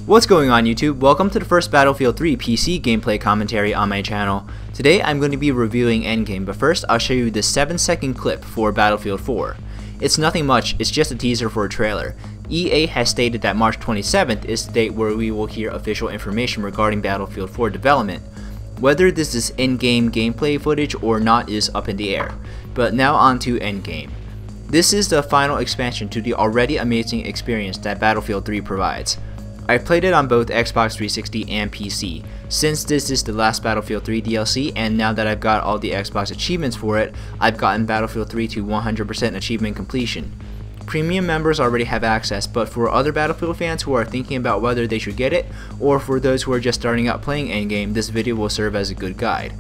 What's going on YouTube? Welcome to the first Battlefield 3 PC gameplay commentary on my channel. Today I'm going to be reviewing Endgame, but first I'll show you this 7-second clip for Battlefield 4. It's nothing much, it's just a teaser for a trailer. EA has stated that March 27th is the date where we will hear official information regarding Battlefield 4 development. Whether this is in-game gameplay footage or not is up in the air. But now on to Endgame. This is the final expansion to the already amazing experience that Battlefield 3 provides. I've played it on both Xbox 360 and PC. Since this is the last Battlefield 3 DLC, and now that I've got all the Xbox achievements for it, I've gotten Battlefield 3 to 100% achievement completion. Premium members already have access, but for other Battlefield fans who are thinking about whether they should get it, or for those who are just starting out playing Endgame, this video will serve as a good guide.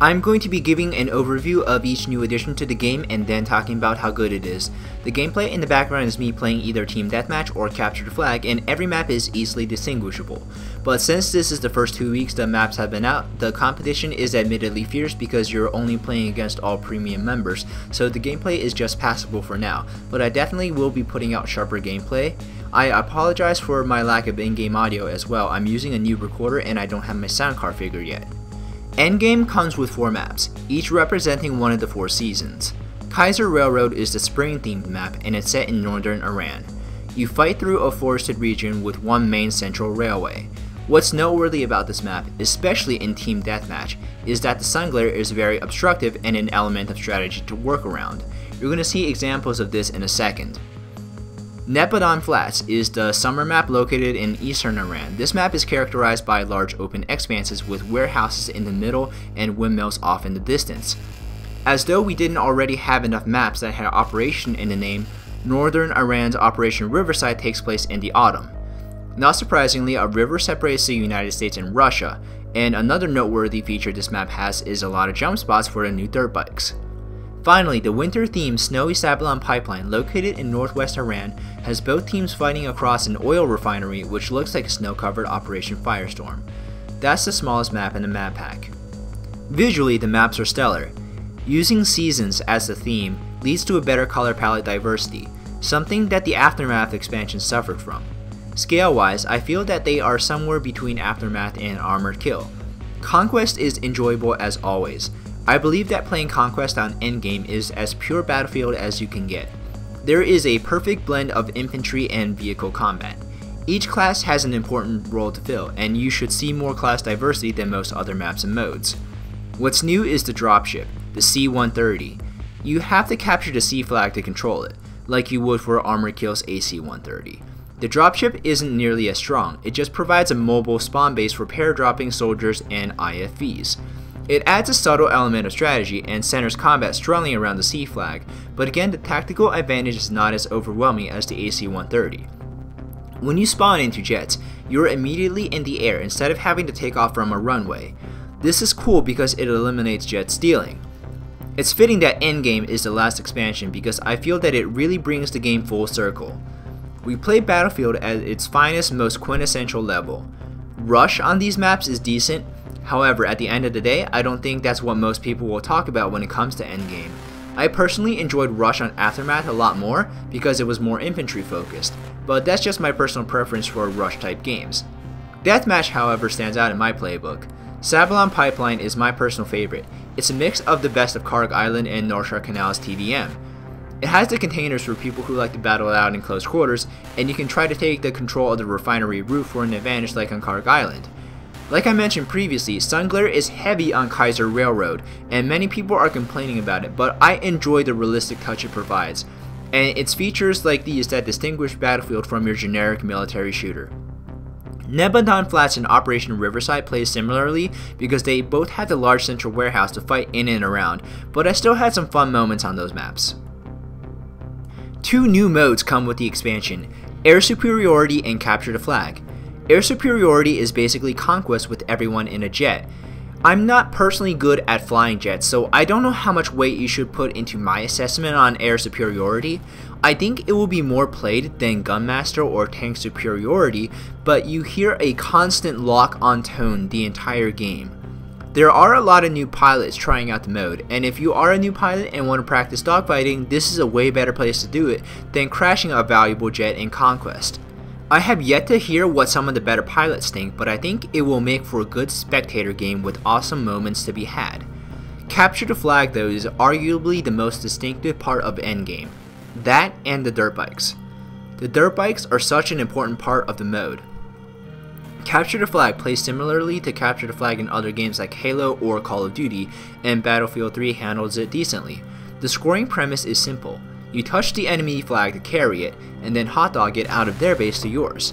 I'm going to be giving an overview of each new addition to the game and then talking about how good it is. The gameplay in the background is me playing either Team Deathmatch or Capture the Flag, and every map is easily distinguishable. But since this is the first 2 weeks the maps have been out, the competition is admittedly fierce because you're only playing against all premium members, so the gameplay is just passable for now, but I definitely will be putting out sharper gameplay. I apologize for my lack of in-game audio as well. I'm using a new recorder and I don't have my sound card figured yet. Endgame comes with 4 maps, each representing one of the 4 seasons. Kiasar Railroad is the spring-themed map and it's set in northern Iran. You fight through a forested region with one main central railway. What's noteworthy about this map, especially in Team Deathmatch, is that the sun glare is very obstructive and an element of strategy to work around. You're going to see examples of this in a second. Nebandan Flats is the summer map located in eastern Iran. This map is characterized by large open expanses with warehouses in the middle and windmills off in the distance. As though we didn't already have enough maps that had Operation in the name, northern Iran's Operation Riverside takes place in the autumn. Not surprisingly, a river separates the United States and Russia, and another noteworthy feature this map has is a lot of jump spots for the new dirt bikes. Finally, the winter-themed snowy Sabalan pipeline located in northwest Iran has both teams fighting across an oil refinery which looks like a snow-covered Operation Firestorm. That's the smallest map in the map pack. Visually, the maps are stellar. Using seasons as the theme leads to a better color palette diversity, something that the Aftermath expansion suffered from. Scale-wise, I feel that they are somewhere between Aftermath and Armored Kill. Conquest is enjoyable as always. I believe that playing Conquest on Endgame is as pure Battlefield as you can get. There is a perfect blend of infantry and vehicle combat. Each class has an important role to fill, and you should see more class diversity than most other maps and modes. What's new is the dropship, the C-130. You have to capture the C flag to control it, like you would for Armored Kill's AC-130. The dropship isn't nearly as strong, it just provides a mobile spawn base for pair-dropping soldiers and IFVs. It adds a subtle element of strategy and centers combat strongly around the C flag, but again the tactical advantage is not as overwhelming as the AC-130. When you spawn into jets, you're immediately in the air instead of having to take off from a runway. This is cool because it eliminates jet stealing. It's fitting that Endgame is the last expansion because I feel that it really brings the game full circle. We play Battlefield at its finest, most quintessential level. Rush on these maps is decent. However, at the end of the day, I don't think that's what most people will talk about when it comes to Endgame. I personally enjoyed Rush on Aftermath a lot more because it was more infantry focused, but that's just my personal preference for Rush type games. Deathmatch, however, stands out in my playbook. Sabalan Pipeline is my personal favorite. It's a mix of the best of Karg Island and North Shore Canal's TDM. It has the containers for people who like to battle it out in close quarters, and you can try to take the control of the refinery route for an advantage like on Karg Island. Like I mentioned previously, sun glare is heavy on Kiasar Railroad, and many people are complaining about it, but I enjoy the realistic touch it provides, and it's features like these that distinguish Battlefield from your generic military shooter. Nebandan Flats and Operation Riverside play similarly because they both had the large central warehouse to fight in and around, but I still had some fun moments on those maps. 2 new modes come with the expansion, Air Superiority and Capture the Flag. Air Superiority is basically Conquest with everyone in a jet. I'm not personally good at flying jets, so I don't know how much weight you should put into my assessment on Air Superiority. I think it will be more played than Gunmaster or Tank Superiority, but you hear a constant lock-on tone the entire game. There are a lot of new pilots trying out the mode, and if you are a new pilot and want to practice dogfighting, this is a way better place to do it than crashing a valuable jet in Conquest. I have yet to hear what some of the better pilots think, but I think it will make for a good spectator game with awesome moments to be had. Capture the flag though is arguably the most distinctive part of endgame. That and the dirt bikes. The dirt bikes are such an important part of the mode. Capture the flag plays similarly to capture the flag in other games like Halo or Call of Duty, and Battlefield 3 handles it decently. The scoring premise is simple. You touch the enemy flag to carry it, and then hotdog it out of their base to yours.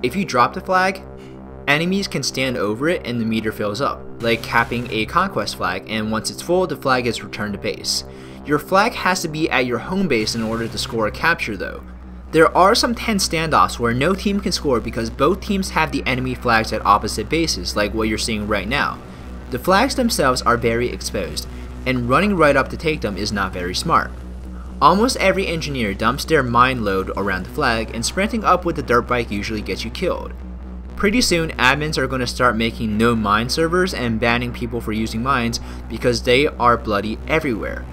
If you drop the flag, enemies can stand over it and the meter fills up, like capping a Conquest flag, and once it's full, the flag is returned to base. Your flag has to be at your home base in order to score a capture though. There are some tense standoffs where no team can score because both teams have the enemy flags at opposite bases, like what you're seeing right now. The flags themselves are very exposed, and running right up to take them is not very smart. Almost every engineer dumps their mine load around the flag, and sprinting up with the dirt bike usually gets you killed. Pretty soon, admins are going to start making no mine servers and banning people for using mines because they are bloody everywhere.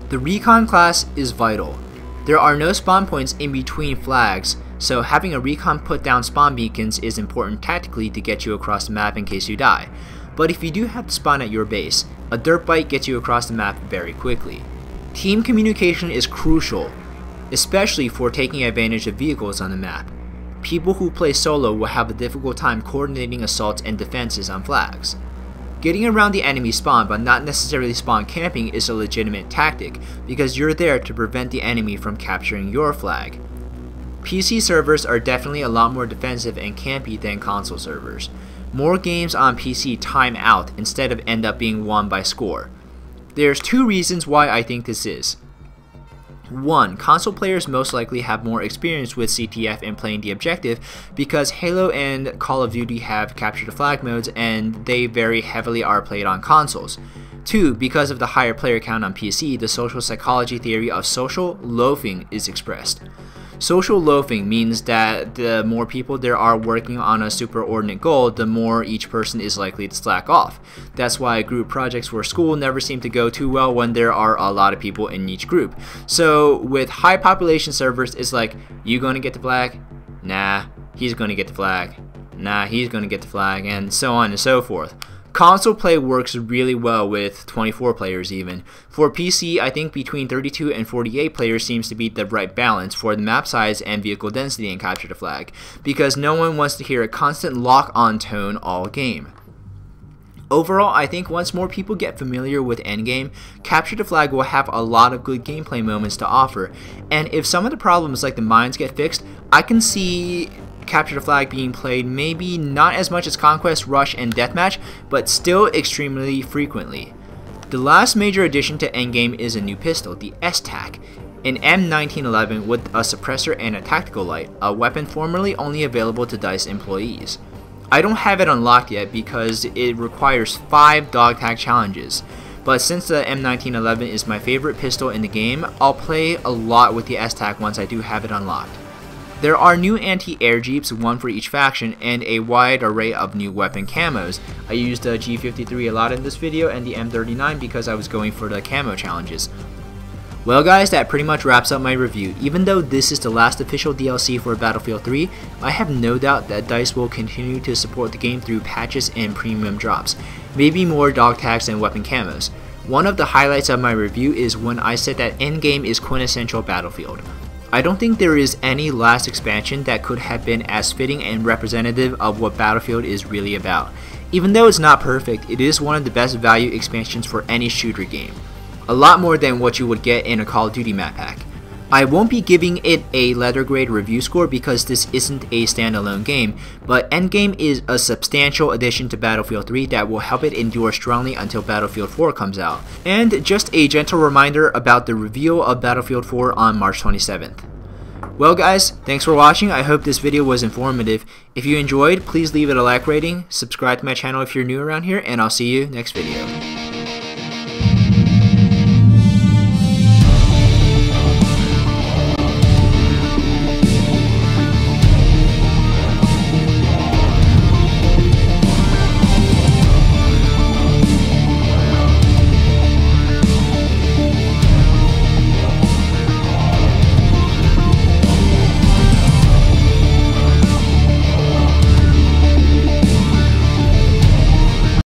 The recon class is vital. There are no spawn points in between flags, so having a recon put down spawn beacons is important tactically to get you across the map in case you die. But if you do have to spawn at your base, a dirt bike gets you across the map very quickly. Team communication is crucial, especially for taking advantage of vehicles on the map. People who play solo will have a difficult time coordinating assaults and defenses on flags. Getting around the enemy spawn but not necessarily spawn camping is a legitimate tactic because you're there to prevent the enemy from capturing your flag. PC servers are definitely a lot more defensive and campy than console servers. More games on PC time out instead of end up being won by score. There's two reasons why I think this is. 1. Console players most likely have more experience with CTF and playing the objective because Halo and Call of Duty have capture the flag modes and they very heavily are played on consoles. 2. Because of the higher player count on PC, the social psychology theory of social loafing is expressed. Social loafing means that the more people there are working on a superordinate goal, the more each person is likely to slack off. That's why group projects for school never seem to go too well when there are a lot of people in each group. So with high population servers, it's like, you gonna get the flag? Nah, he's gonna get the flag. Nah, he's gonna get the flag, and so on and so forth. Console play works really well with 24 players even. For PC, I think between 32 and 48 players seems to be the right balance for the map size and vehicle density in Capture the Flag, because no one wants to hear a constant lock-on tone all game. Overall, I think once more people get familiar with Endgame, Capture the Flag will have a lot of good gameplay moments to offer, and if some of the problems like the mines get fixed, I can see Capture the Flag being played maybe not as much as Conquest, Rush, and Deathmatch, but still extremely frequently. The last major addition to Endgame is a new pistol, the S-TAC, an M1911 with a suppressor and a tactical light, a weapon formerly only available to DICE employees. I don't have it unlocked yet because it requires 5 dog tag challenges, but since the M1911 is my favorite pistol in the game, I'll play a lot with the S-TAC once I do have it unlocked. There are new anti-air jeeps, one for each faction, and a wide array of new weapon camos. I used the G53 a lot in this video and the M39 because I was going for the camo challenges. Well guys, that pretty much wraps up my review. Even though this is the last official DLC for Battlefield 3, I have no doubt that DICE will continue to support the game through patches and premium drops, maybe more dog tags and weapon camos. One of the highlights of my review is when I said that Endgame is quintessential Battlefield. I don't think there is any last expansion that could have been as fitting and representative of what Battlefield is really about. Even though it's not perfect, it is one of the best value expansions for any shooter game. A lot more than what you would get in a Call of Duty map pack. I won't be giving it a letter grade review score because this isn't a standalone game, but Endgame is a substantial addition to Battlefield 3 that will help it endure strongly until Battlefield 4 comes out. And just a gentle reminder about the reveal of Battlefield 4 on March 27th. Well guys, thanks for watching. I hope this video was informative. If you enjoyed, please leave it a like rating, subscribe to my channel if you're new around here, and I'll see you next video.